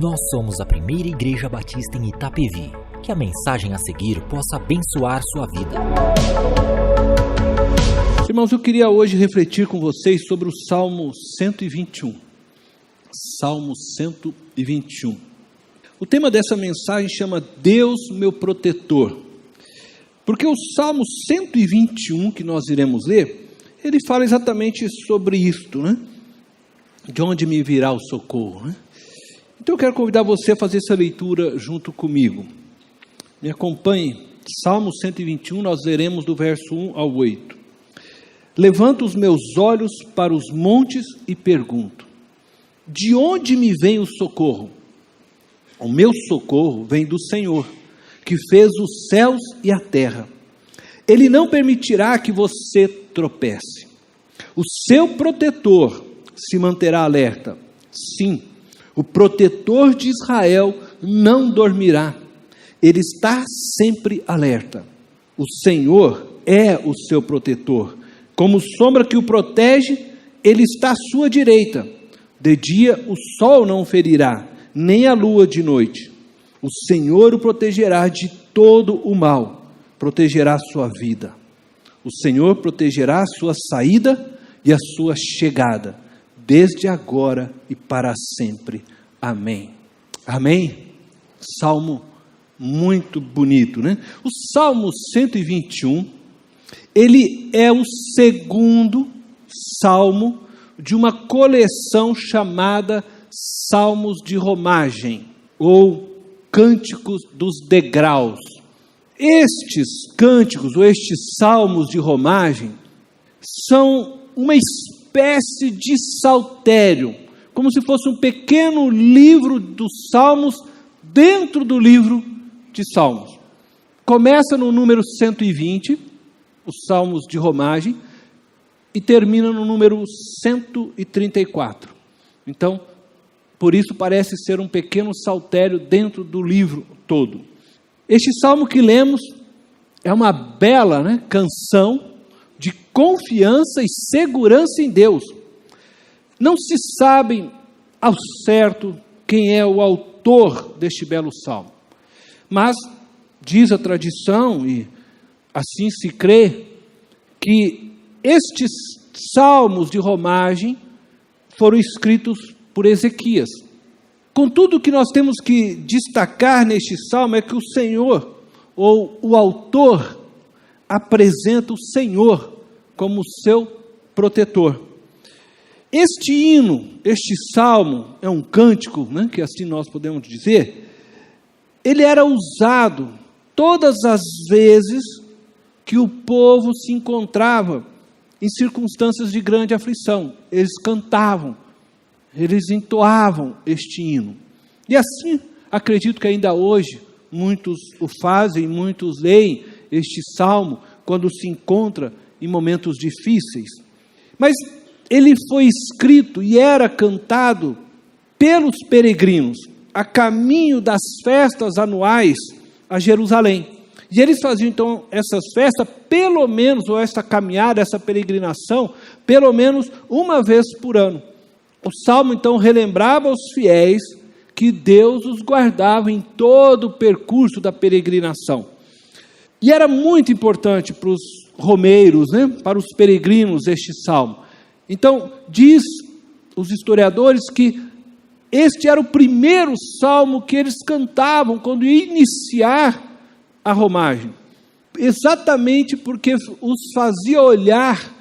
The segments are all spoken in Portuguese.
Nós somos a primeira igreja batista em Itapevi. Que a mensagem a seguir possa abençoar sua vida. Irmãos, eu queria hoje refletir com vocês sobre o Salmo 121. Salmo 121. O tema dessa mensagem chama Deus meu protetor. Porque o Salmo 121 que nós iremos ler, ele fala exatamente sobre isto, né? De onde me virá o socorro, né? Então eu quero convidar você a fazer essa leitura junto comigo. Me acompanhe, Salmo 121, nós leremos do verso 1 ao 8. Levanto os meus olhos para os montes e pergunto: de onde me vem o socorro? O meu socorro vem do Senhor, que fez os céus e a terra. Ele não permitirá que você tropece. O seu protetor se manterá alerta. Sim, o protetor de Israel não dormirá. Ele está sempre alerta. O Senhor é o seu protetor. Como sombra que o protege, ele está à sua direita. De dia o sol não o ferirá, nem a lua de noite. O Senhor o protegerá de todo o mal, protegerá a sua vida. O Senhor protegerá a sua saída e a sua chegada, desde agora e para sempre. Amém. Amém? Salmo muito bonito, né? O Salmo 121, ele é o segundo salmo de uma coleção chamada Salmos de Romagem, ou Cânticos dos Degraus. Estes cânticos, ou estes salmos de romagem, são uma espécie de saltério, como se fosse um pequeno livro dos salmos dentro do livro de salmos. Começa no número 120, os salmos de romagem, e termina no número 134. Então, por isso parece ser um pequeno saltério dentro do livro todo. Este salmo que lemos é uma bela, canção de confiança e segurança em Deus. Não se sabe ao certo quem é o autor deste belo salmo, mas diz a tradição, e assim se crê, que estes salmos de romagem foram escritos por Ezequias. Contudo, o que nós temos que destacar neste salmo é que o Senhor, ou o autor, apresenta o Senhor como seu protetor. Este hino, este salmo, é um cântico, que assim nós podemos dizer, ele era usado todas as vezes que o povo se encontrava em circunstâncias de grande aflição. Eles cantavam, eles entoavam este hino. E assim, acredito que ainda hoje, muitos o fazem, muitos leem este salmo quando se encontra em momentos difíceis. Mas ele foi escrito e era cantado pelos peregrinos, a caminho das festas anuais a Jerusalém. E eles faziam então essas festas, pelo menos, ou essa caminhada, essa peregrinação, pelo menos uma vez por ano. O salmo então relembrava aos fiéis que Deus os guardava em todo o percurso da peregrinação. E era muito importante para os romeiros, para os peregrinos, este salmo. Então, diz os historiadores que este era o primeiro salmo que eles cantavam quando ia iniciar a romagem, exatamente porque os fazia olhar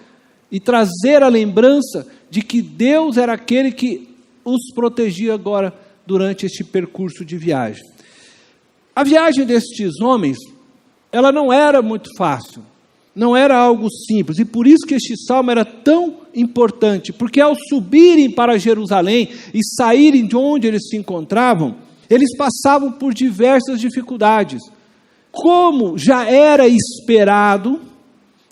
e trazer a lembrança de que Deus era aquele que os protegia agora durante este percurso de viagem. A viagem destes homens, ela não era muito fácil, não era algo simples, e por isso que este salmo era tão importante, porque ao subirem para Jerusalém e saírem de onde eles se encontravam, eles passavam por diversas dificuldades. Como já era esperado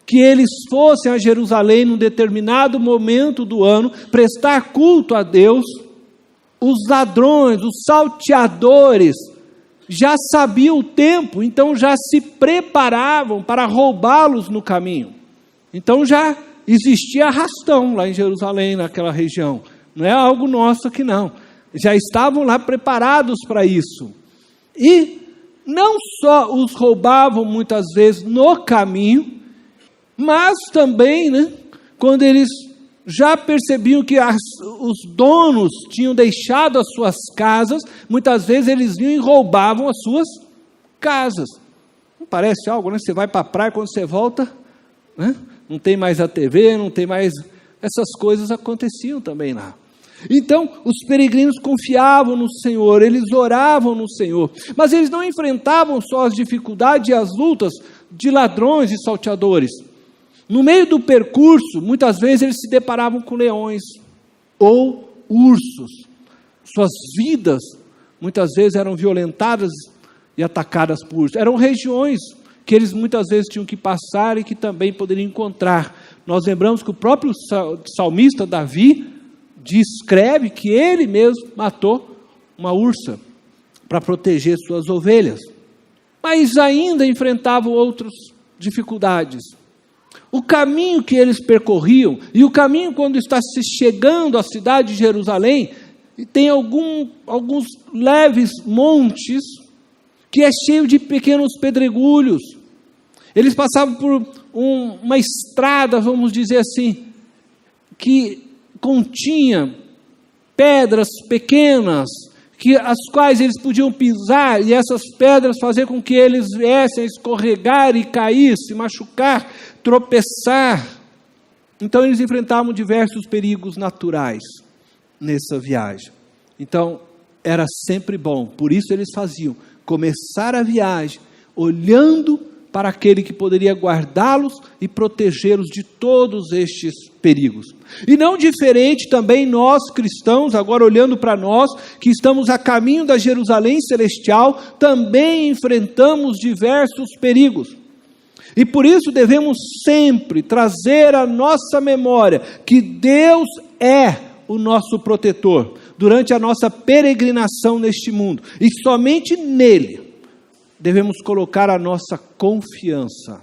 que eles fossem a Jerusalém num determinado momento do ano, prestar culto a Deus, os ladrões, os salteadores, já sabiam o tempo, então já se preparavam para roubá-los no caminho. Então já existia arrastão lá em Jerusalém, naquela região. Não é algo nosso aqui não. já estavam lá preparados para isso. E não só os roubavam muitas vezes no caminho, mas também, quando eles já percebiam que os donos tinham deixado as suas casas, muitas vezes eles vinham e roubavam as suas casas. Não parece algo, Você vai para a praia, quando você volta, não tem mais a TV, não tem mais... Essas coisas aconteciam também lá. Então, os peregrinos confiavam no Senhor, eles oravam no Senhor, mas eles não enfrentavam só as dificuldades e as lutas de ladrões e salteadores. No meio do percurso, muitas vezes eles se deparavam com leões ou ursos. Suas vidas, muitas vezes, eram violentadas e atacadas por ursos. Eram regiões que eles muitas vezes tinham que passar e que também poderiam encontrar. Nós lembramos que o próprio salmista Davi descreve que ele mesmo matou uma ursa para proteger suas ovelhas. Mas ainda enfrentavam outras dificuldades. O caminho que eles percorriam, e o caminho quando está se chegando à cidade de Jerusalém, tem alguns leves montes, que é cheio de pequenos pedregulhos. Eles passavam por uma estrada, vamos dizer assim, que continha pedras pequenas, as quais eles podiam pisar, e essas pedras fazer com que eles viessem a escorregar e cair, se machucar, tropeçar. Então eles enfrentavam diversos perigos naturais nessa viagem. Então era sempre bom, por isso eles faziam, começar a viagem olhando para aquele que poderia guardá-los e protegê-los de todos estes perigos. E não diferente também nós cristãos, agora olhando para nós, que estamos a caminho da Jerusalém celestial, também enfrentamos diversos perigos. E por isso devemos sempre trazer à nossa memória que Deus é o nosso protetor durante a nossa peregrinação neste mundo. E somente nele devemos colocar a nossa confiança.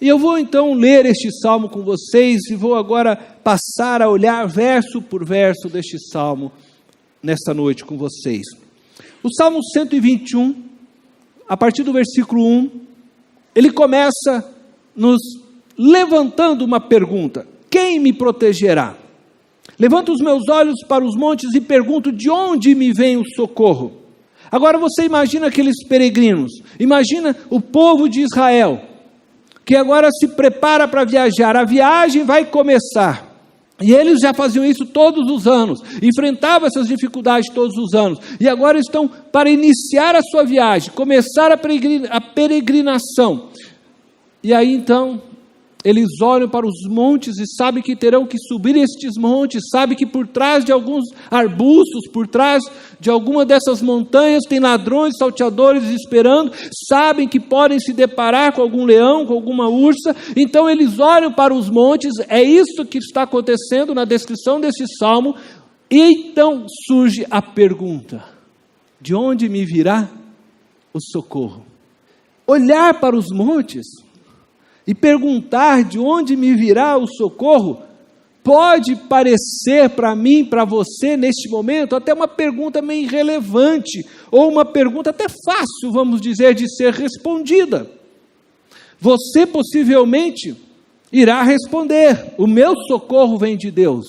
E eu vou então ler este salmo com vocês e vou agora passar a olhar verso por verso deste salmo nesta noite com vocês. O Salmo 121, a partir do versículo 1, ele começa nos levantando uma pergunta: quem me protegerá? Levanto os meus olhos para os montes e pergunto: de onde me vem o socorro? Agora você imagina aqueles peregrinos, imagina o povo de Israel, que agora se prepara para viajar, a viagem vai começar, e eles já faziam isso todos os anos, enfrentavam essas dificuldades todos os anos, e agora estão para iniciar a sua viagem, começar a peregrinação, e aí então, eles olham para os montes e sabem que terão que subir estes montes, sabem que por trás de alguns arbustos, por trás de alguma dessas montanhas, tem ladrões, salteadores esperando, sabem que podem se deparar com algum leão, com alguma ursa, então eles olham para os montes, é isso que está acontecendo na descrição desse salmo, e então surge a pergunta: de onde me virá o socorro? Olhar para os montes e perguntar de onde me virá o socorro, pode parecer para mim, para você, neste momento, até uma pergunta meio irrelevante, ou uma pergunta até fácil, vamos dizer, de ser respondida. Você possivelmente irá responder: o meu socorro vem de Deus.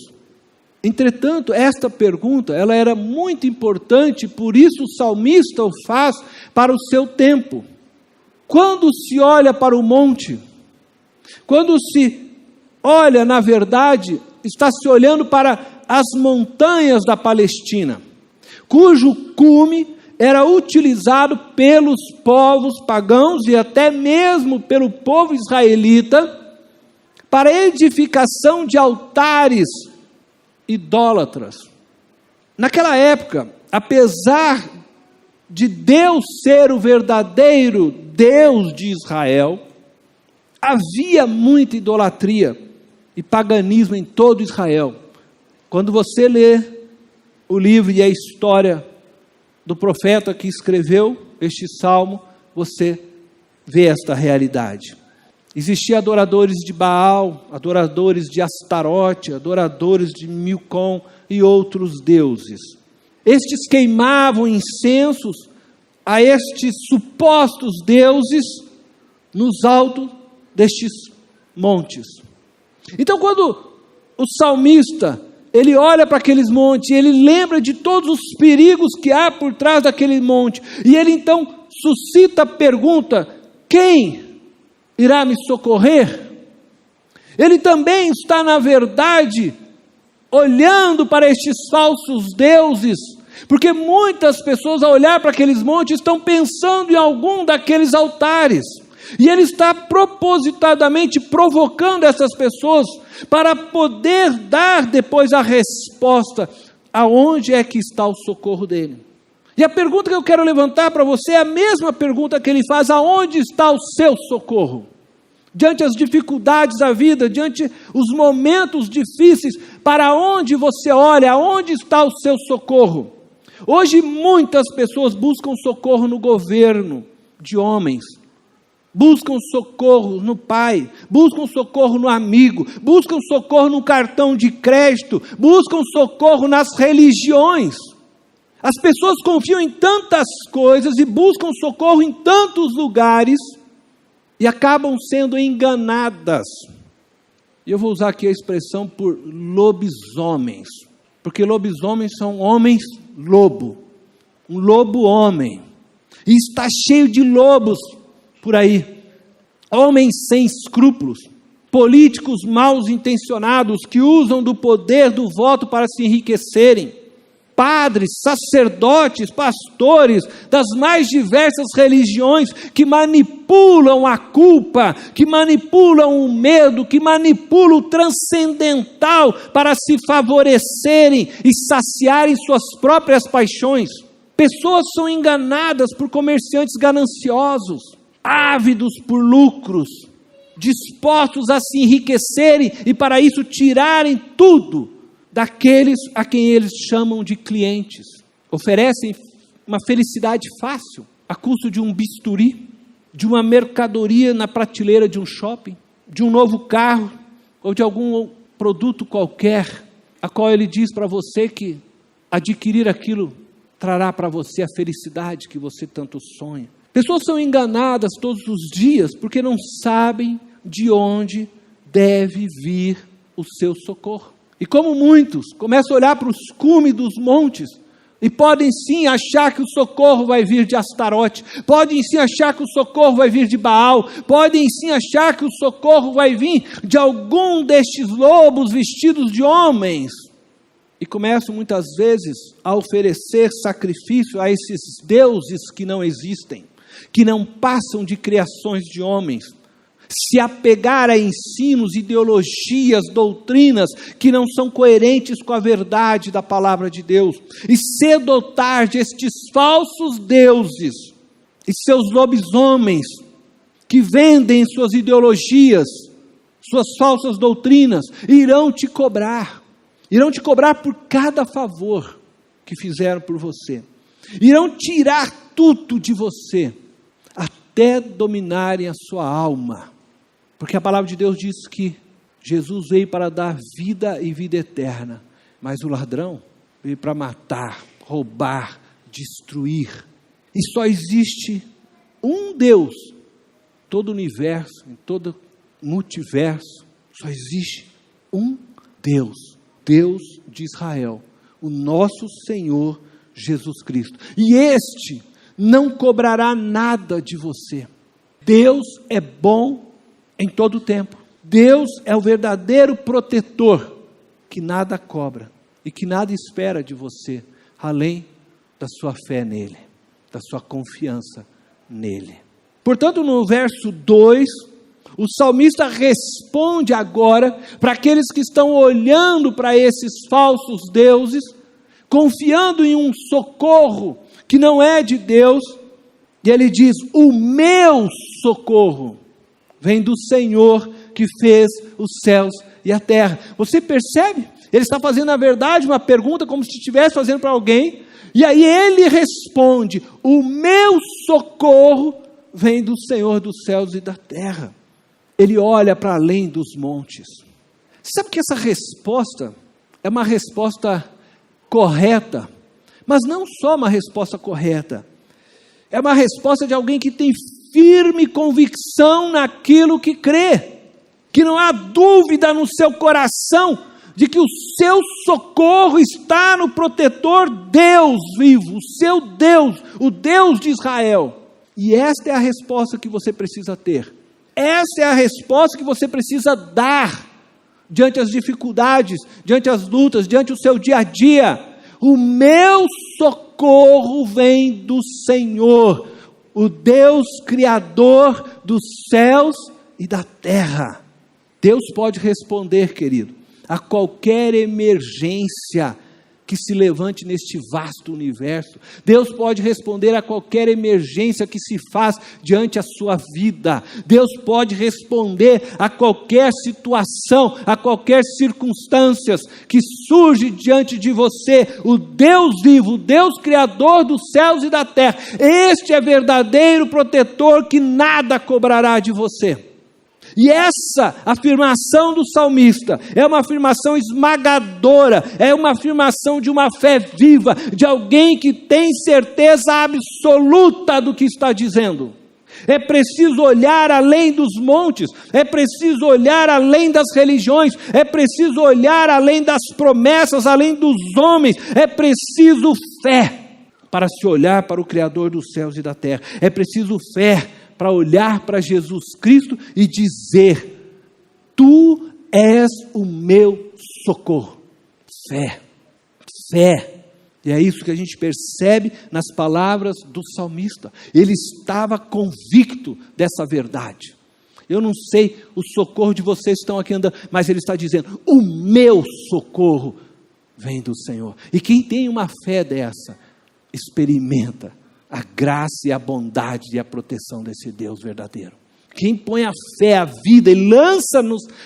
Entretanto, esta pergunta, ela era muito importante, por isso o salmista o faz para o seu tempo. Quando se olha para o monte, quando se olha, na verdade, está se olhando para as montanhas da Palestina, cujo cume era utilizado pelos povos pagãos e até mesmo pelo povo israelita para edificação de altares idólatras. Naquela época, apesar de Deus ser o verdadeiro Deus de Israel, havia muita idolatria e paganismo em todo Israel. Quando você lê o livro e a história do profeta que escreveu este salmo, você vê esta realidade. Existiam adoradores de Baal, adoradores de Astarote, adoradores de Milcom e outros deuses. estes queimavam incensos a estes supostos deuses nos altos destes montes. Então, quando o salmista, ele olha para aqueles montes, ele lembra de todos os perigos que há por trás daquele monte, e ele então suscita a pergunta: quem irá me socorrer? Ele também está, na verdade, olhando para estes falsos deuses, porque muitas pessoas, ao olhar para aqueles montes, estão pensando em algum daqueles altares, e ele está propositadamente provocando essas pessoas para poder dar depois a resposta aonde é que está o socorro dele. E a pergunta que eu quero levantar para você é a mesma pergunta que ele faz: aonde está o seu socorro? Diante as dificuldades da vida, diante os momentos difíceis, para onde você olha? Aonde está o seu socorro? Hoje muitas pessoas buscam socorro no governo de homens, buscam socorro no pai, buscam socorro no amigo, buscam socorro no cartão de crédito, buscam socorro nas religiões. As pessoas confiam em tantas coisas e buscam socorro em tantos lugares e acabam sendo enganadas. E eu vou usar aqui a expressão por lobisomens, porque lobisomens são homens lobo, um lobo homem, e está cheio de lobos por aí, homens sem escrúpulos, políticos mal intencionados que usam do poder do voto para se enriquecerem, padres, sacerdotes, pastores das mais diversas religiões que manipulam a culpa, que manipulam o medo, que manipulam o transcendental para se favorecerem e saciarem suas próprias paixões. Pessoas são enganadas por comerciantes gananciosos, ávidos por lucros, dispostos a se enriquecerem e para isso tirarem tudo daqueles a quem eles chamam de clientes. Oferecem uma felicidade fácil, a custo de um bisturi, de uma mercadoria na prateleira de um shopping, de um novo carro, ou de algum produto qualquer, a qual ele diz para você que adquirir aquilo trará para você a felicidade que você tanto sonha. Pessoas são enganadas todos os dias, porque não sabem de onde deve vir o seu socorro. E como muitos começam a olhar para os cumes dos montes, e podem sim achar que o socorro vai vir de Astarote, podem sim achar que o socorro vai vir de Baal, podem sim achar que o socorro vai vir de algum destes lobos vestidos de homens, e começam muitas vezes a oferecer sacrifício a esses deuses que não existem, que não passam de criações de homens, se apegar a ensinos, ideologias, doutrinas que não são coerentes com a verdade da palavra de Deus, e se dotar de estes falsos deuses e seus lobisomens que vendem suas ideologias, suas falsas doutrinas, irão te cobrar por cada favor que fizeram por você, irão tirar tudo de você, até dominarem a sua alma. Porque a palavra de Deus diz que Jesus veio para dar vida e vida eterna, mas o ladrão veio para matar, roubar, destruir. E só existe um Deus, todo o universo, em todo o multiverso, só existe um Deus, Deus de Israel, o nosso Senhor Jesus Cristo. E este não cobrará nada de você. Deus é bom em todo o tempo. Deus é o verdadeiro protetor, que nada cobra e que nada espera de você, além da sua fé nele, da sua confiança nele. Portanto, no verso 2, o salmista responde agora para aqueles que estão olhando para esses falsos deuses, confiando em um socorro que não é de Deus, e ele diz: o meu socorro vem do Senhor que fez os céus e a terra. Você percebe? Ele está fazendo, na verdade, uma pergunta como se estivesse fazendo para alguém, e aí ele responde: o meu socorro vem do Senhor dos céus e da terra. Ele olha para além dos montes. Sabe que essa resposta é uma resposta correta Mas não só uma resposta correta, é uma resposta de alguém que tem firme convicção naquilo que crê, que não há dúvida no seu coração de que o seu socorro está no protetor Deus vivo, o seu Deus, o Deus de Israel. E esta é a resposta que você precisa ter. Essa é a resposta que você precisa dar diante as dificuldades, diante as lutas, diante o seu dia a dia. O meu socorro vem do Senhor, o Deus Criador dos céus e da terra. Deus pode responder, querido, a qualquer emergência que se levante neste vasto universo. Deus pode responder a qualquer emergência que se faz diante a sua vida. Deus pode responder a qualquer situação, a qualquer circunstâncias que surge diante de você. O Deus vivo, o Deus Criador dos céus e da terra. Este é verdadeiro protetor que nada cobrará de você. E essa afirmação do salmista é uma afirmação esmagadora, é uma afirmação de uma fé viva, de alguém que tem certeza absoluta do que está dizendo. É preciso olhar além dos montes, é preciso olhar além das religiões, é preciso olhar além das promessas, além dos homens, é preciso fé para se olhar para o Criador dos céus e da terra, é preciso fé para olhar para Jesus Cristo e dizer: Tu és o meu socorro. Fé, fé. E é isso que a gente percebe nas palavras do salmista. Ele estava convicto dessa verdade. Eu não sei o socorro de vocês que estão aqui andando, mas ele está dizendo: o meu socorro vem do Senhor. E quem tem uma fé dessa, experimenta a graça e a bondade e a proteção desse Deus verdadeiro. Quem põe a fé, a vida e lança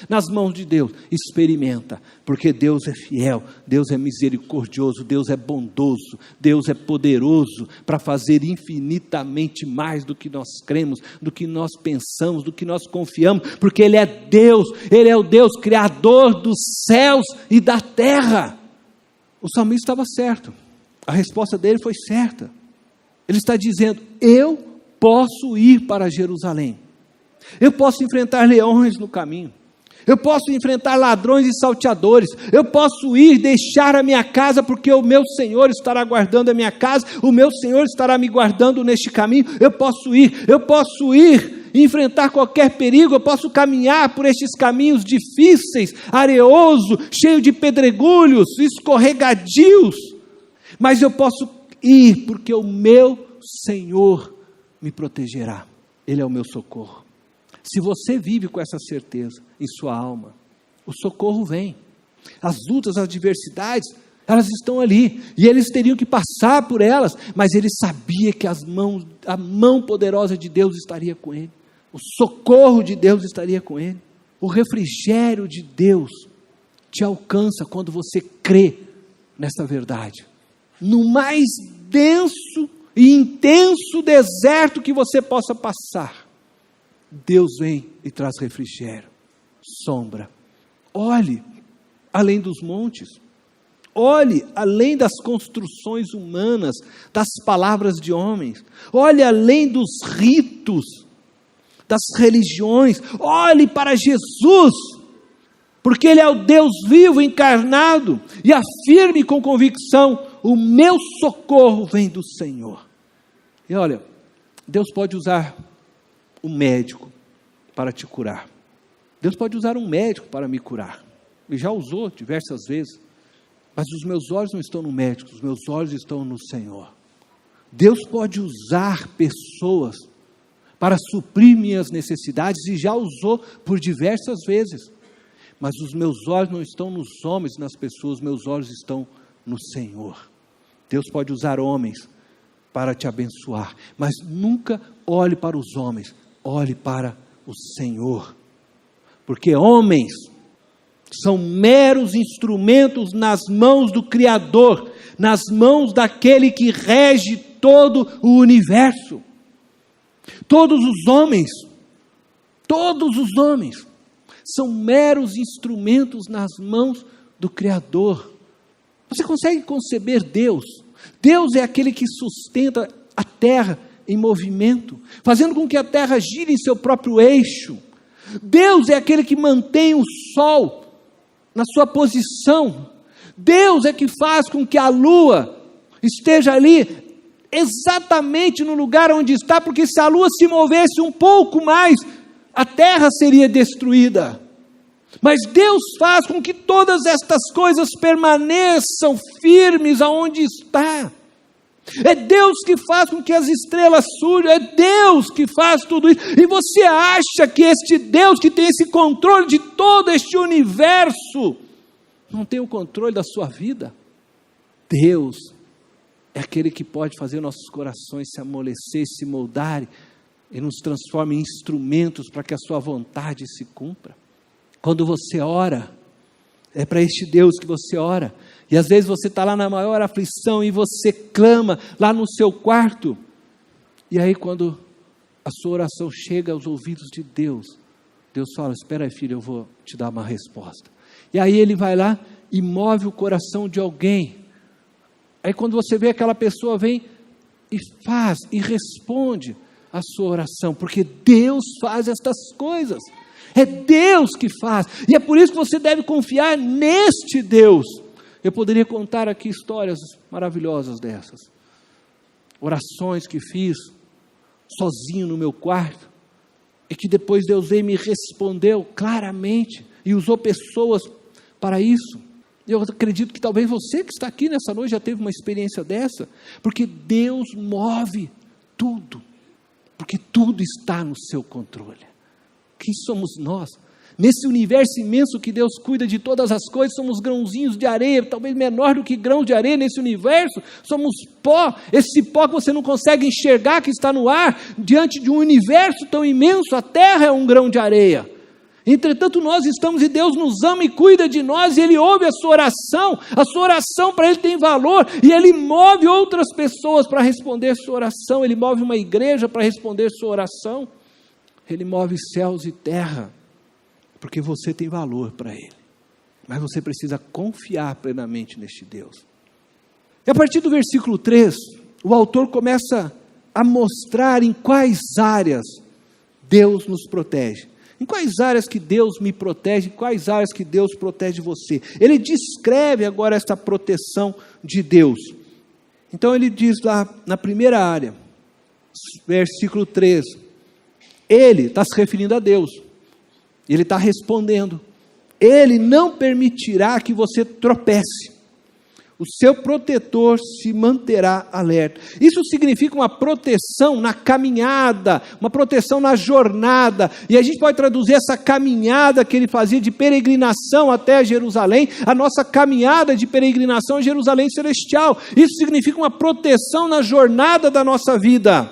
nas mãos de Deus, experimenta, porque Deus é fiel, Deus é misericordioso, Deus é bondoso, Deus é poderoso para fazer infinitamente mais do que nós cremos, do que nós pensamos, do que nós confiamos, porque Ele é Deus, Ele é o Deus Criador dos céus e da terra. O salmista estava certo, a resposta dele foi certa. Ele está dizendo: eu posso ir para Jerusalém, eu posso enfrentar leões no caminho, eu posso enfrentar ladrões e salteadores, eu posso ir deixar a minha casa, porque o meu Senhor estará guardando a minha casa, o meu Senhor estará me guardando neste caminho. Eu posso ir e enfrentar qualquer perigo, eu posso caminhar por estes caminhos difíceis, areoso, cheio de pedregulhos, escorregadios, mas eu posso ir, porque o meu Senhor me protegerá, Ele é o meu socorro. Se você vive com essa certeza em sua alma, o socorro vem. As lutas, as adversidades, elas estão ali, e eles teriam que passar por elas, mas ele sabia que a mão poderosa de Deus estaria com ele, o socorro de Deus estaria com ele, o refrigério de Deus te alcança quando você crê nessa verdade. No mais denso e intenso deserto que você possa passar, Deus vem e traz refrigério, sombra. Olhe além dos montes, olhe além das construções humanas, das palavras de homens, olhe além dos ritos, das religiões, olhe para Jesus, porque Ele é o Deus vivo encarnado, e afirme com convicção: o meu socorro vem do Senhor. E olha, Deus pode usar um médico para te curar. Deus pode usar um médico para me curar. E já usou diversas vezes. Mas os meus olhos não estão no médico, os meus olhos estão no Senhor. Deus pode usar pessoas para suprir minhas necessidades, e já usou por diversas vezes. Mas os meus olhos não estão nos homens, nas pessoas, meus olhos estão no Senhor. Deus pode usar homens para te abençoar, mas nunca olhe para os homens, olhe para o Senhor, porque homens são meros instrumentos nas mãos do Criador, nas mãos daquele que rege todo o universo. Todos os homens são meros instrumentos nas mãos do Criador. Você consegue conceber Deus Deus é aquele que sustenta a terra em movimento, fazendo com que a terra gire em seu próprio eixo. Deus é aquele que mantém o sol na sua posição. Deus é que faz com que a lua esteja ali exatamente no lugar onde está, porque se a lua se movesse um pouco mais, a terra seria destruída. Mas Deus faz com que todas estas coisas permaneçam firmes aonde está. É Deus que faz com que as estrelas surjam, é Deus que faz tudo isso. E você acha que este Deus que tem esse controle de todo este universo não tem o controle da sua vida? Deus é aquele que pode fazer nossos corações se amolecer, se moldarem e nos transforma em instrumentos para que a sua vontade se cumpra. Quando você ora, é para este Deus que você ora. E às vezes você está lá na maior aflição e você clama lá no seu quarto. E aí quando a sua oração chega aos ouvidos de Deus, Deus fala: espera aí, filho, eu vou te dar uma resposta. E aí Ele vai lá e move o coração de alguém. Aí quando você vê, aquela pessoa vem e faz e responde a sua oração, porque Deus faz estas coisas. É Deus que faz, e é por isso que você deve confiar neste Deus. Eu poderia contar aqui histórias maravilhosas dessas, orações que fiz sozinho no meu quarto, e que depois Deus veio e me respondeu claramente, e usou pessoas para isso. Eu acredito que talvez você que está aqui nessa noite já teve uma experiência dessa, porque Deus move tudo, porque tudo está no seu controle. Quem somos nós? Nesse universo imenso que Deus cuida de todas as coisas, somos grãozinhos de areia, talvez menor do que grão de areia nesse universo, somos pó, esse pó que você não consegue enxergar, que está no ar, diante de um universo tão imenso. A terra é um grão de areia. Entretanto nós estamos, e Deus nos ama e cuida de nós, e Ele ouve a sua oração para Ele tem valor, e Ele move outras pessoas para responder sua oração, Ele move uma igreja para responder sua oração, Ele move céus e terra, porque você tem valor para Ele, mas você precisa confiar plenamente neste Deus. E a partir do versículo 3, o autor começa a mostrar em quais áreas Deus nos protege. Em quais áreas que Deus me protege, em quais áreas que Deus protege você. Ele descreve agora esta proteção de Deus. Então ele diz lá na primeira área, versículo 3, Ele está se referindo a Deus, Ele está respondendo, Ele não permitirá que você tropece, o seu protetor se manterá alerta. Isso significa uma proteção na caminhada, uma proteção na jornada, e a gente pode traduzir essa caminhada que ele fazia de peregrinação até Jerusalém, a nossa caminhada de peregrinação a Jerusalém celestial. Isso significa uma proteção na jornada da nossa vida.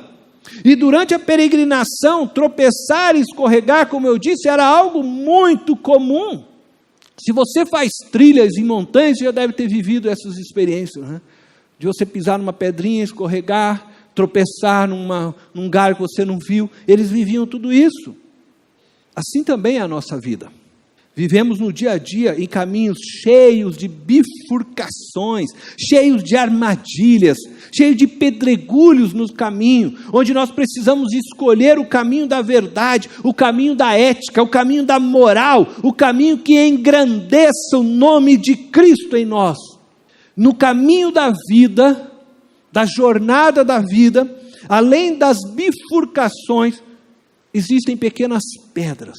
E durante a peregrinação, tropeçar e escorregar, como eu disse, era algo muito comum. Se você faz trilhas em montanhas, você já deve ter vivido essas experiências, né? De você pisar numa pedrinha, escorregar, tropeçar num galho que você não viu. Eles viviam tudo isso. Assim também é a nossa vida. Vivemos no dia a dia em caminhos cheios de bifurcações, cheios de armadilhas, cheios de pedregulhos no caminho, onde nós precisamos escolher o caminho da verdade, o caminho da ética, o caminho da moral, o caminho que engrandeça o nome de Cristo em nós. No caminho da vida, da jornada da vida, além das bifurcações, existem pequenas pedras.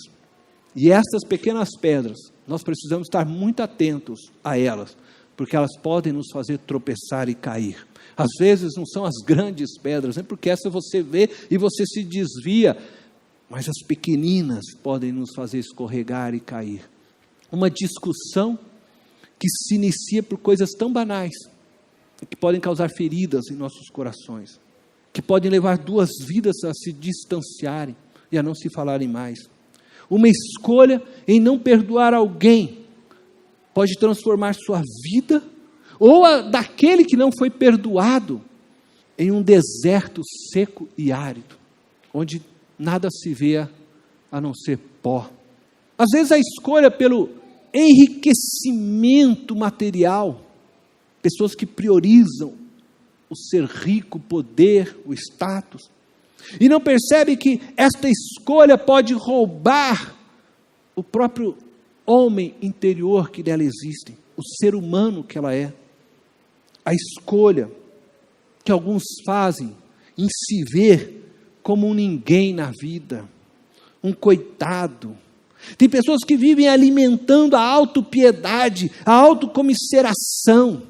E essas pequenas pedras, nós precisamos estar muito atentos a elas, porque elas podem nos fazer tropeçar e cair. Às vezes não são as grandes pedras, né? Porque essa você vê e você se desvia, mas as pequeninas podem nos fazer escorregar e cair. Uma discussão que se inicia por coisas tão banais, que podem causar feridas em nossos corações, que podem levar duas vidas a se distanciarem e a não se falarem mais. Uma escolha em não perdoar alguém pode transformar sua vida, ou a daquele que não foi perdoado, em um deserto seco e árido, onde nada se vê a não ser pó. Às vezes a escolha pelo enriquecimento material, pessoas que priorizam o ser rico, o poder, o status. E não percebe que esta escolha pode roubar o próprio homem interior que nela existe, o ser humano que ela é. A escolha que alguns fazem em se ver como um ninguém na vida, um coitado. Tem pessoas que vivem alimentando a autopiedade, a autocomiseração,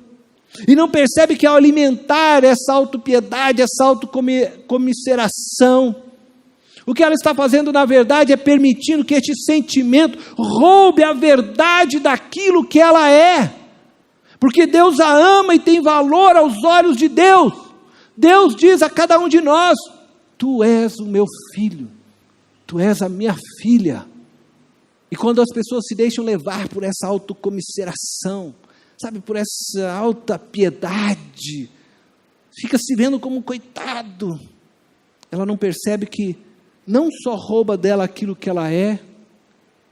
e não percebe que ao alimentar essa autopiedade, essa autocomiseração, o que ela está fazendo na verdade é permitindo que este sentimento roube a verdade daquilo que ela é, porque Deus a ama e tem valor aos olhos de Deus. Deus diz a cada um de nós: tu és o meu filho, tu és a minha filha. E quando as pessoas se deixam levar por essa autocomiseração, sabe, por essa alta piedade, fica se vendo como um coitado, ela não percebe que não só rouba dela aquilo que ela é,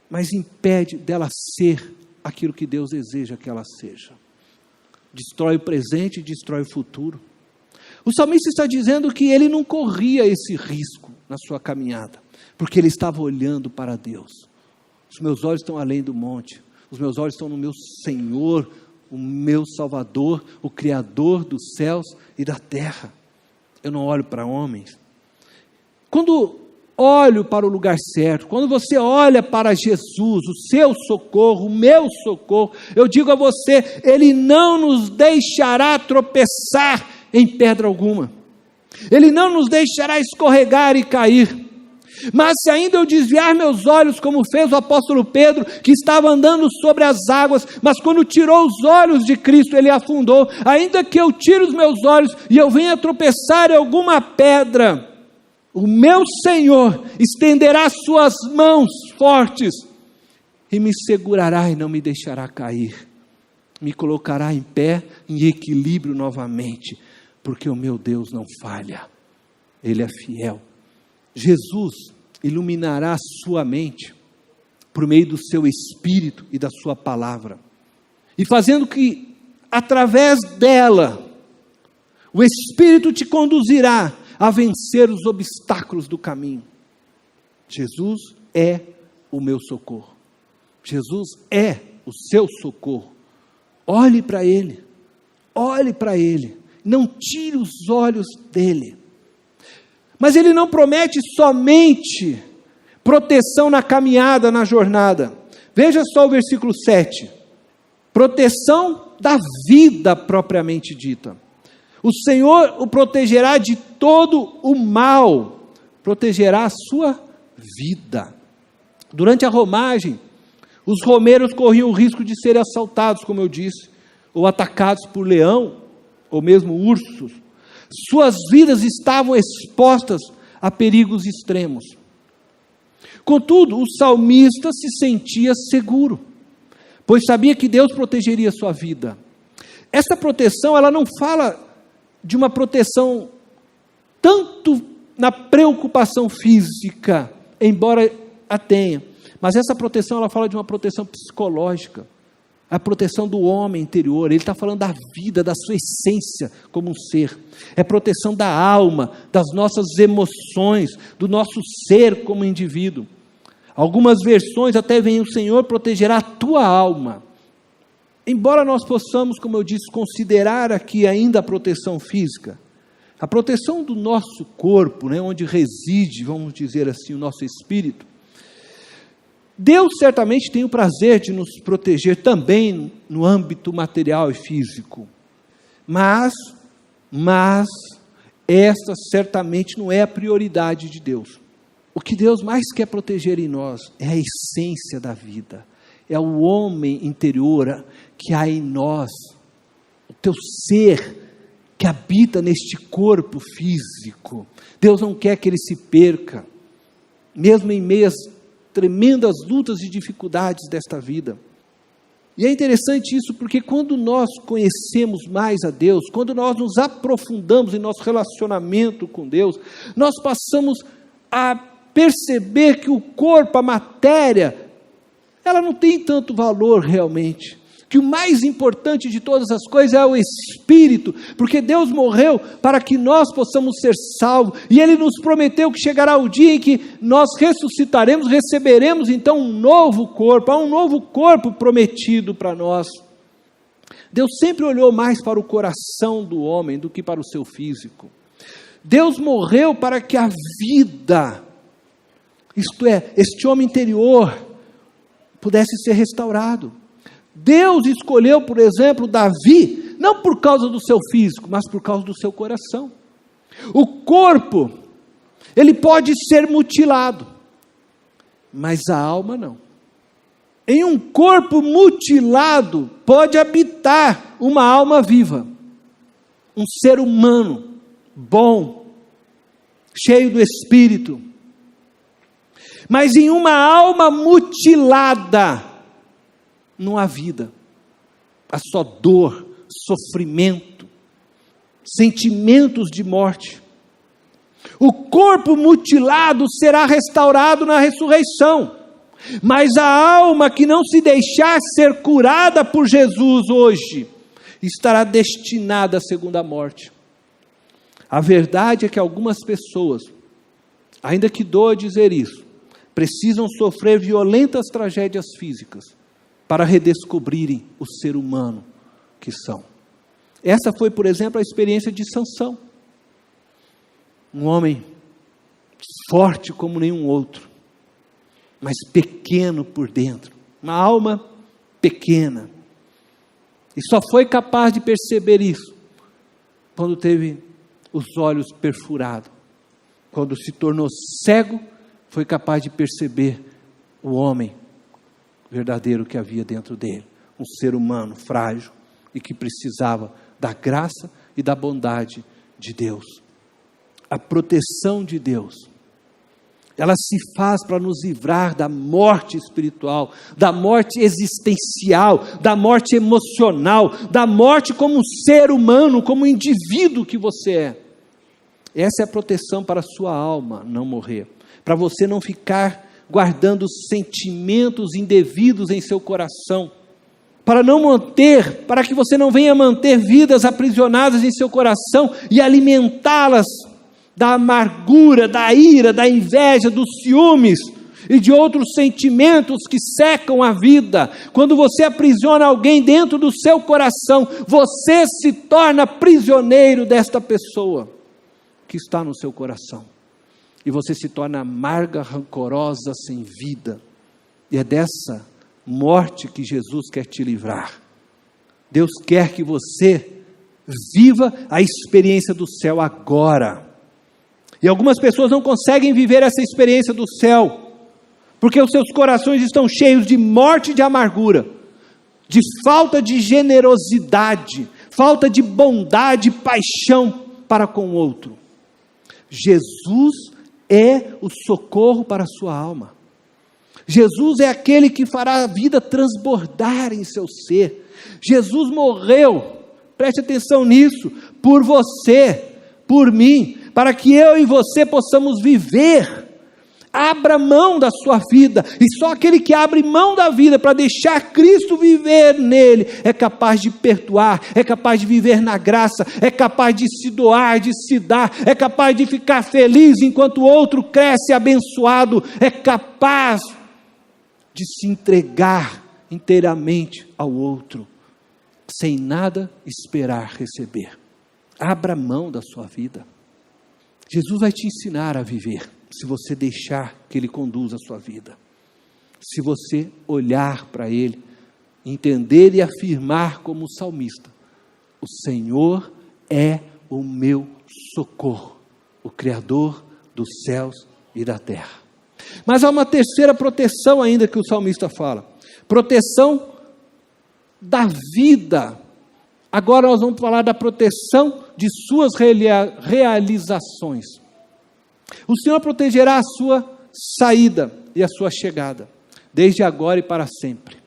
mas impede dela ser aquilo que Deus deseja que ela seja. Destrói o presente e destrói o futuro. O salmista está dizendo que ele não corria esse risco na sua caminhada, porque ele estava olhando para Deus. Os meus olhos estão além do monte, os meus olhos estão no meu Senhor, o meu Salvador, o Criador dos céus e da terra. Eu não olho para homens. Quando olho para o lugar certo, quando você olha para Jesus, o seu socorro, o meu socorro, eu digo a você, Ele não nos deixará tropeçar em pedra alguma, Ele não nos deixará escorregar e cair. Mas se ainda eu desviar meus olhos, como fez o apóstolo Pedro, que estava andando sobre as águas, mas quando tirou os olhos de Cristo, ele afundou. Ainda que eu tire os meus olhos e eu venha tropeçar em alguma pedra, o meu Senhor estenderá suas mãos fortes e me segurará e não me deixará cair. Me colocará em pé, em equilíbrio novamente, porque o meu Deus não falha, Ele é fiel. Jesus iluminará sua mente por meio do seu Espírito e da sua palavra, e fazendo que através dela o Espírito te conduzirá a vencer os obstáculos do caminho. Jesus é o meu socorro, Jesus é o seu socorro. Olhe para Ele, não tire os olhos dele. Mas Ele não promete somente proteção na caminhada, na jornada. Veja só o versículo 7. Proteção da vida propriamente dita. O Senhor o protegerá de todo o mal, protegerá a sua vida. Durante a romagem, os romeiros corriam o risco de serem assaltados, como eu disse, ou atacados por leão, ou mesmo ursos. Suas vidas estavam expostas a perigos extremos. Contudo, o salmista se sentia seguro, pois sabia que Deus protegeria sua vida. Essa proteção, ela não fala de uma proteção tanto na preocupação física, embora a tenha, mas essa proteção, ela fala de uma proteção psicológica, a proteção do homem interior. Ele está falando da vida, da sua essência como um ser, é proteção da alma, das nossas emoções, do nosso ser como indivíduo. Algumas versões até vem: o Senhor protegerá a tua alma. Embora nós possamos, como eu disse, considerar aqui ainda a proteção física, a proteção do nosso corpo, né, onde reside, vamos dizer assim, o nosso espírito, Deus certamente tem o prazer de nos proteger também no âmbito material e físico, mas esta certamente não é a prioridade de Deus. O que Deus mais quer proteger em nós é a essência da vida, é o homem interior que há em nós, o teu ser que habita neste corpo físico. Deus não quer que ele se perca, mesmo em meio às tremendas lutas e dificuldades desta vida. E é interessante isso, porque quando nós conhecemos mais a Deus, quando nós nos aprofundamos em nosso relacionamento com Deus, nós passamos a perceber que o corpo, a matéria, ela não tem tanto valor realmente. que o mais importante de todas as coisas é o Espírito, porque Deus morreu para que nós possamos ser salvos, e Ele nos prometeu que chegará o dia em que nós ressuscitaremos, receberemos então um novo corpo, há um novo corpo prometido para nós. Deus sempre olhou mais para o coração do homem do que para o seu físico. Deus morreu para que a vida, isto é, este homem interior, pudesse ser restaurado. Deus escolheu, por exemplo, Davi, não por causa do seu físico, mas por causa do seu coração. O corpo, ele pode ser mutilado, mas a alma não. Em um corpo mutilado, pode habitar uma alma viva, um ser humano, bom, cheio do Espírito. Mas em uma alma mutilada, não há vida, há só dor, sofrimento, sentimentos de morte. O corpo mutilado será restaurado na ressurreição, mas a alma que não se deixar ser curada por Jesus hoje, estará destinada à segunda morte. A verdade é que algumas pessoas, ainda que doa dizer isso, precisam sofrer violentas tragédias físicas, para redescobrirem o ser humano que são. Essa foi, por exemplo, a experiência de Sansão. Um homem forte como nenhum outro, mas pequeno por dentro, uma alma pequena. E só foi capaz de perceber isso quando teve os olhos perfurados. Quando se tornou cego, foi capaz de perceber o homem verdadeiro que havia dentro dele, um ser humano frágil e que precisava da graça e da bondade de Deus. A proteção de Deus, ela se faz para nos livrar da morte espiritual, da morte existencial, da morte emocional, da morte como ser humano, como indivíduo que você é. Essa é a proteção para a sua alma não morrer, para você não ficar guardando sentimentos indevidos em seu coração, para que você não venha manter vidas aprisionadas em seu coração e alimentá-las da amargura, da ira, da inveja, dos ciúmes e de outros sentimentos que secam a vida. Quando você aprisiona alguém dentro do seu coração, você se torna prisioneiro desta pessoa que está no seu coração. E você se torna amarga, rancorosa, sem vida. E é dessa morte que Jesus quer te livrar. Deus quer que você viva a experiência do céu agora. E algumas pessoas não conseguem viver essa experiência do céu, porque os seus corações estão cheios de morte e de amargura, de falta de generosidade, falta de bondade e paixão para com o outro. Jesus é o socorro para a sua alma. Jesus é aquele que fará a vida transbordar em seu ser. Jesus morreu, preste atenção nisso, por você, por mim, para que eu e você possamos viver. Abra mão da sua vida, e só aquele que abre mão da vida para deixar Cristo viver nele, é capaz de perdoar, é capaz de viver na graça, é capaz de se doar, de se dar, é capaz de ficar feliz enquanto o outro cresce abençoado, é capaz de se entregar inteiramente ao outro, sem nada esperar receber. Abra mão da sua vida. Jesus vai te ensinar a viver, se você deixar que Ele conduza a sua vida. Se você olhar para Ele, entender e afirmar como o salmista: o Senhor é o meu socorro, o Criador dos céus e da terra. Mas há uma terceira proteção ainda que o salmista fala: proteção da vida. Agora nós vamos falar da proteção de suas realizações. O Senhor protegerá a sua saída e a sua chegada, desde agora e para sempre.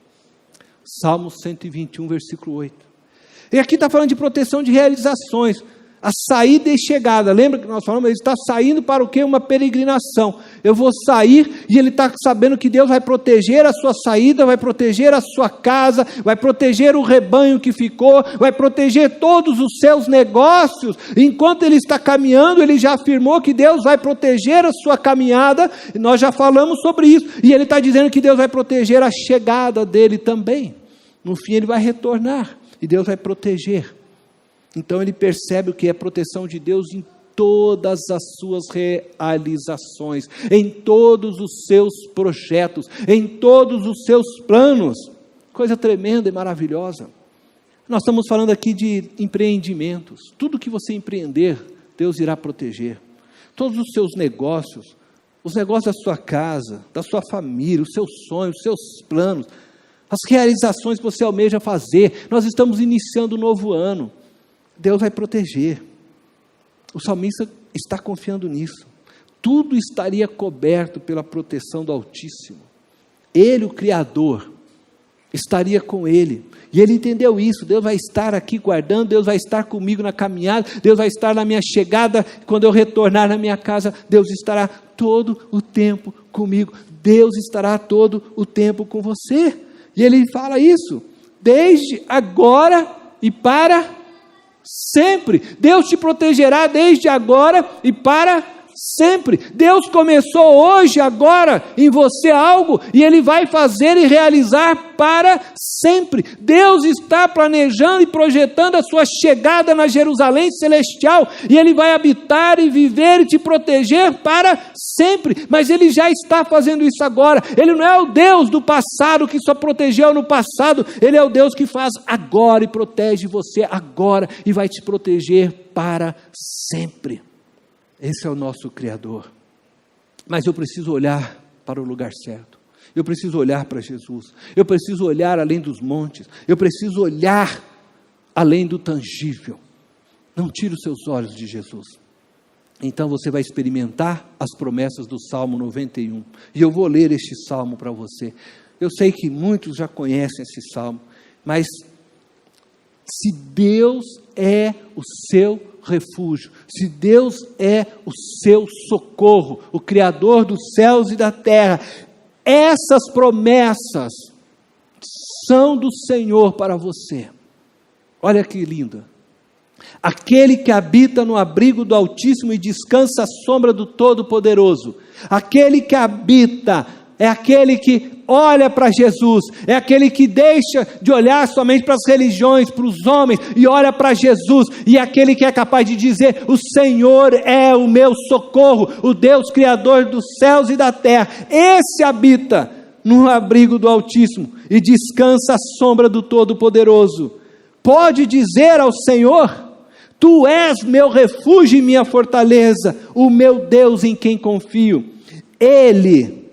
Salmo 121, versículo 8. E aqui está falando de proteção de realizações. a saída e chegada. Lembra que nós falamos? Ele está saindo para o quê? Uma peregrinação. Eu vou sair e ele está sabendo que Deus vai proteger a sua saída, vai proteger a sua casa, vai proteger o rebanho que ficou, vai proteger todos os seus negócios. Enquanto ele está caminhando, ele já afirmou que Deus vai proteger a sua caminhada, e nós já falamos sobre isso. E ele está dizendo que Deus vai proteger a chegada dele também. No fim ele vai retornar e Deus vai proteger. Então ele percebe o que é a proteção de Deus em todas as suas realizações, em todos os seus projetos, em todos os seus planos. Coisa tremenda e maravilhosa. Nós estamos falando aqui de empreendimentos. Tudo que você empreender, Deus irá proteger. Todos os seus negócios, os negócios da sua casa, da sua família, os seus sonhos, os seus planos, as realizações que você almeja fazer. Nós estamos iniciando um novo ano. Deus vai proteger. O salmista está confiando nisso. Tudo estaria coberto pela proteção do Altíssimo. Ele, o Criador, estaria com ele. E ele entendeu isso. Deus vai estar aqui guardando, Deus vai estar comigo na caminhada, Deus vai estar na minha chegada, quando eu retornar na minha casa, Deus estará todo o tempo comigo. Deus estará todo o tempo com você. E ele fala isso, desde agora e para sempre. Deus te protegerá desde agora e para sempre. Deus começou hoje, agora, em você algo, e Ele vai fazer e realizar para sempre. Deus está planejando e projetando a sua chegada na Jerusalém celestial, e Ele vai habitar e viver e te proteger para sempre. Mas Ele já está fazendo isso agora. Ele não é o Deus do passado que só protegeu no passado. Ele é o Deus que faz agora e protege você agora e vai te proteger para sempre. Esse é o nosso Criador. Mas eu preciso olhar para o lugar certo. Eu preciso olhar para Jesus. Eu preciso olhar além dos montes. Eu preciso olhar além do tangível. Não tire os seus olhos de Jesus. Então você vai experimentar as promessas do Salmo 91. E eu vou ler este Salmo para você. Eu sei que muitos já conhecem esse Salmo, mas se Deus é o seu refúgio, se Deus é o seu socorro, o Criador dos céus e da terra, essas promessas são do Senhor para você. Olha que linda. Aquele que habita no abrigo do Altíssimo e descansa à sombra do Todo-Poderoso. Aquele que habita é aquele que olha para Jesus, é aquele que deixa de olhar somente para as religiões, para os homens, e olha para Jesus, e é aquele que é capaz de dizer: o Senhor é o meu socorro, o Deus Criador dos céus e da terra. Esse habita no abrigo do Altíssimo e descansa à sombra do Todo-Poderoso. Pode dizer ao Senhor: Tu és meu refúgio e minha fortaleza, o meu Deus em quem confio. Ele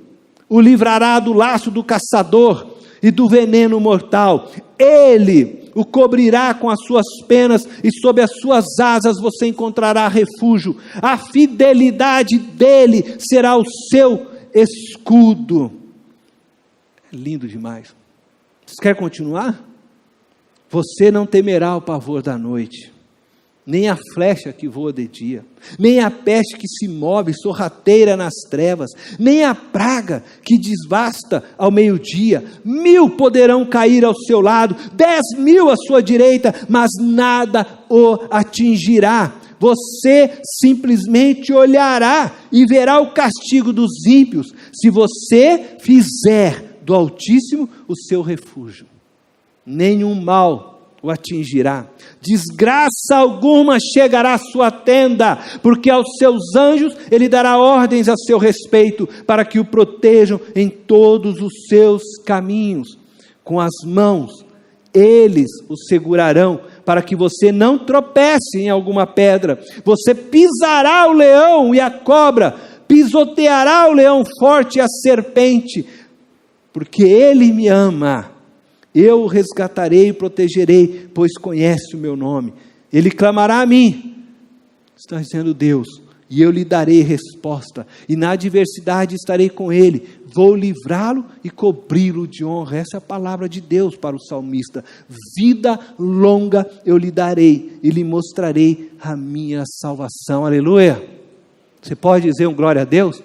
o livrará do laço do caçador e do veneno mortal. Ele o cobrirá com as suas penas e sob as suas asas você encontrará refúgio. A fidelidade dele será o seu escudo. É lindo demais. Você quer continuar? Você não temerá o pavor da noite, nem a flecha que voa de dia, nem a peste que se move sorrateira nas trevas, nem a praga que desvasta ao meio-dia. 1000 poderão cair ao seu lado, 10.000 à sua direita, mas nada o atingirá. Você simplesmente olhará e verá o castigo dos ímpios, se você fizer do Altíssimo o seu refúgio. Nenhum mal o atingirá, desgraça alguma chegará à sua tenda, porque aos seus anjos ele dará ordens a seu respeito, para que o protejam em todos os seus caminhos. Com as mãos eles o segurarão, para que você não tropece em alguma pedra. Você pisará o leão e a cobra, pisoteará o leão forte e a serpente, porque ele me ama. Eu o resgatarei e protegerei, pois conhece o meu nome. Ele clamará a mim. Está dizendo Deus, e eu lhe darei resposta, e na adversidade estarei com ele, vou livrá-lo e cobri-lo de honra. Essa é a palavra de Deus para o salmista. Vida longa eu lhe darei, e lhe mostrarei a minha salvação. Aleluia! Você pode dizer um glória a Deus?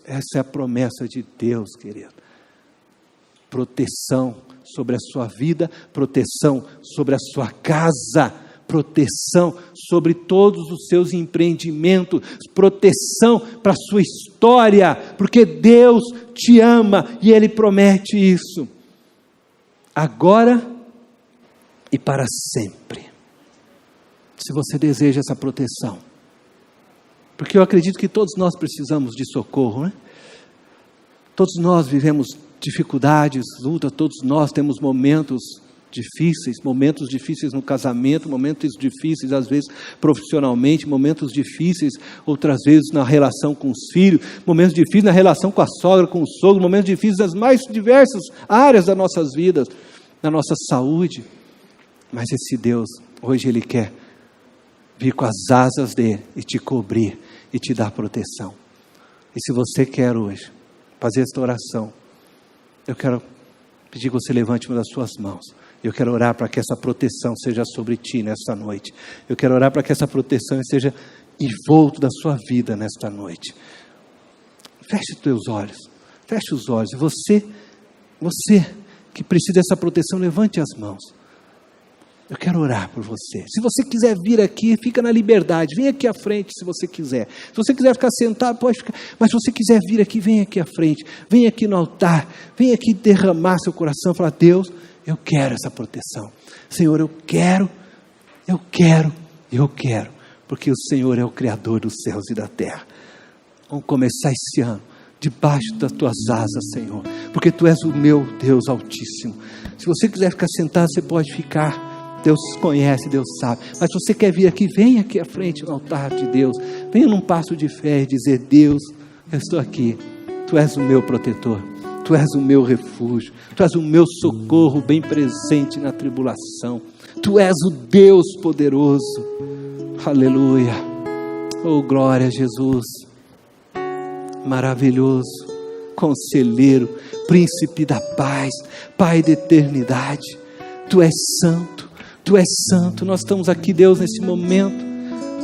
Essa é a promessa de Deus, querido. Proteção sobre a sua vida, proteção sobre a sua casa, proteção sobre todos os seus empreendimentos, proteção para a sua história, porque Deus te ama e Ele promete isso, agora e para sempre. Se você deseja essa proteção, porque eu acredito que todos nós precisamos de socorro, né? Todos nós vivemos dificuldades, lutas, todos nós temos momentos difíceis no casamento, momentos difíceis às vezes profissionalmente, momentos difíceis outras vezes na relação com os filhos, momentos difíceis na relação com a sogra, com o sogro, momentos difíceis nas mais diversas áreas das nossas vidas, na nossa saúde. Mas esse Deus, hoje Ele quer vir com as asas dele e te cobrir e te dar proteção. E se você quer hoje fazer esta oração, eu quero pedir que você levante uma das suas mãos. Eu quero orar para que essa proteção seja sobre ti nesta noite. Eu quero orar para que essa proteção seja envolto da sua vida nesta noite. Feche os teus olhos. Feche os olhos. Você que precisa dessa proteção, levante as mãos. Eu quero orar por você. Se você quiser vir aqui, fica na liberdade. Vem aqui à frente se você quiser. Se você quiser ficar sentado, pode ficar. Mas se você quiser vir aqui, vem aqui à frente. Vem aqui no altar. Vem aqui derramar seu coração. Falar: Deus, eu quero essa proteção. Senhor, eu quero. Porque o Senhor é o Criador dos céus e da terra. Vamos começar esse ano debaixo das tuas asas, Senhor. Porque tu és o meu Deus Altíssimo. Se você quiser ficar sentado, você pode ficar. Deus conhece, Deus sabe. Mas se você quer vir aqui, vem aqui à frente no altar de Deus. Venha num passo de fé e dizer: Deus, eu estou aqui. Tu és o meu protetor. Tu és o meu refúgio. Tu és o meu socorro bem presente na tribulação. Tu és o Deus poderoso. Aleluia. Oh, glória a Jesus. Maravilhoso. Conselheiro. Príncipe da paz. Pai da eternidade. Tu és santo. Tu és santo. Nós estamos aqui, Deus, nesse momento,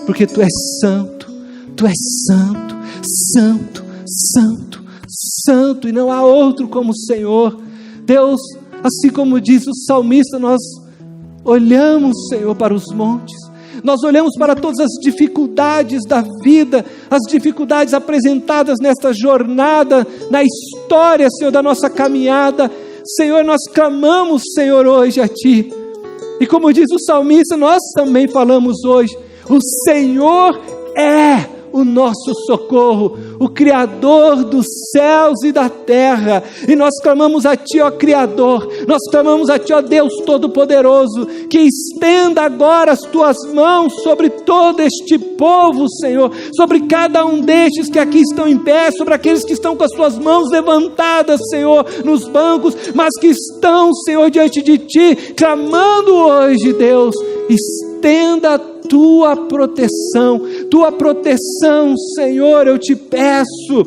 porque Tu és santo. Tu és santo, santo, santo, santo, e não há outro como o Senhor. Deus, assim como diz o salmista, nós olhamos, Senhor, para os montes, nós olhamos para todas as dificuldades da vida, as dificuldades apresentadas nesta jornada, na história, Senhor, da nossa caminhada. Senhor, nós clamamos, Senhor, hoje a Ti. E como diz o salmista, nós também falamos hoje: o Senhor é o nosso socorro, o Criador dos céus e da terra. E nós clamamos a Ti, ó Criador, nós clamamos a Ti, ó Deus Todo-Poderoso, que estenda agora as Tuas mãos sobre todo este povo, Senhor, sobre cada um destes que aqui estão em pé, sobre aqueles que estão com as suas mãos levantadas, Senhor, nos bancos, mas que estão, Senhor, diante de Ti, clamando hoje, Deus, estenda a Tua proteção, Senhor, eu te peço,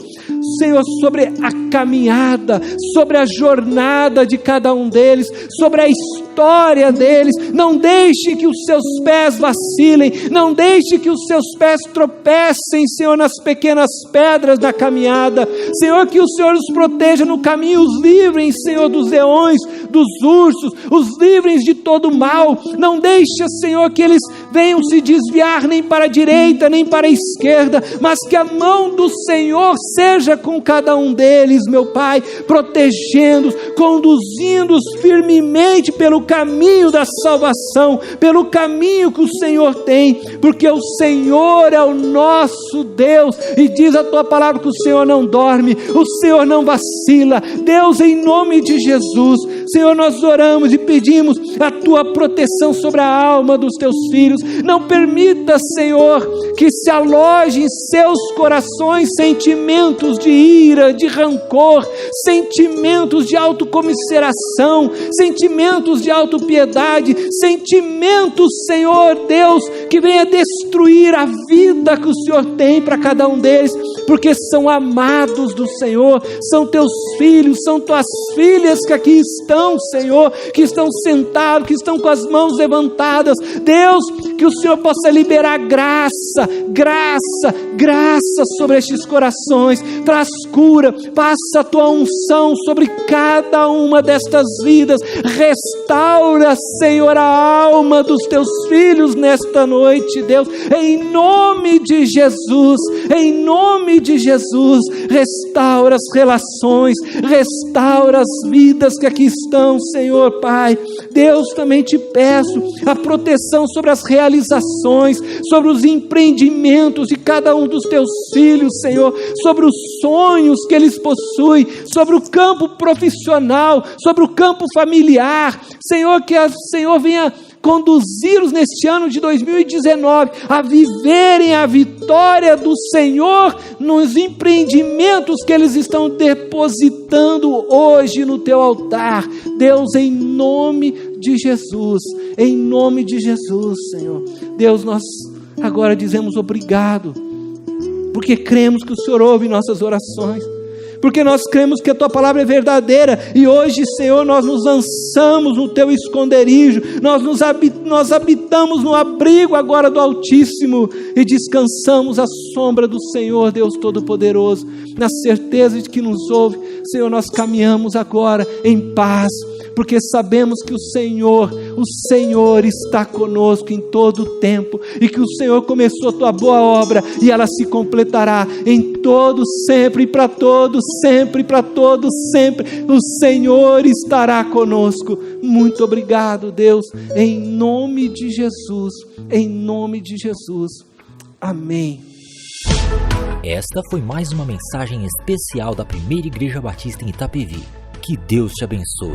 Senhor, sobre a caminhada, sobre a jornada de cada um deles, sobre a história deles. Não deixe que os seus pés vacilem, não deixe que os seus pés tropecem, Senhor, nas pequenas pedras da caminhada. Senhor, que o Senhor os proteja no caminho, os livrem, Senhor, dos leões, dos ursos, os livrem de todo mal. Não deixe, Senhor, que eles venham se desviar nem para a direita, nem para a esquerda, mas que a mão do Senhor seja com cada um deles, meu Pai, protegendo-os, conduzindo-os firmemente pelo caminho da salvação, pelo caminho que o Senhor tem, porque o Senhor é o nosso Deus, e diz a Tua palavra que o Senhor não dorme, o Senhor não vacila. Deus, em nome de Jesus, Senhor, nós oramos e pedimos a Tua proteção sobre a alma dos Teus filhos. Não permita, Senhor, que se aloje em seus corações sentimentos de ira, de rancor, sentimentos de autocomiseração, sentimentos de autopiedade, sentimentos, Senhor Deus, que venha destruir a vida que o Senhor tem para cada um deles, porque são amados do Senhor, são teus filhos, são tuas filhas que aqui estão, Senhor, que estão sentados, que estão com as mãos levantadas. Deus, que o Senhor possa liberar graça sobre estes corações, traz cura, passa a tua unção sobre cada uma destas vidas, restaura, Senhor, a alma dos teus filhos nesta noite, Deus, em nome de Jesus, restaura as relações, restaura as vidas que aqui estão, Senhor Pai. Deus, também te peço a proteção sobre as realizações, sobre os empreendimentos de cada um dos teus filhos, Senhor, sobre os sonhos que eles possuem, sobre o campo profissional, sobre o campo familiar, Senhor, que o Senhor venha conduzi-los neste ano de 2019 a viverem a vitória do Senhor nos empreendimentos que eles estão depositando hoje no teu altar. Deus, em nome de Jesus, Senhor. Deus, nós agora dizemos obrigado, porque cremos que o Senhor ouve nossas orações, porque nós cremos que a tua palavra é verdadeira, e hoje, Senhor, nós nos lançamos no teu esconderijo, nós habitamos no abrigo agora do Altíssimo, e descansamos à sombra do Senhor, Deus Todo-Poderoso, na certeza de que nos ouve. Senhor, nós caminhamos agora em paz, porque sabemos que o Senhor está conosco em todo o tempo, e que o Senhor começou a tua boa obra, e ela se completará em todo sempre, para todos sempre, o Senhor estará conosco. Muito obrigado, Deus, em nome de Jesus, amém. Esta foi mais uma mensagem especial da Primeira Igreja Batista em Itapevi. Que Deus te abençoe.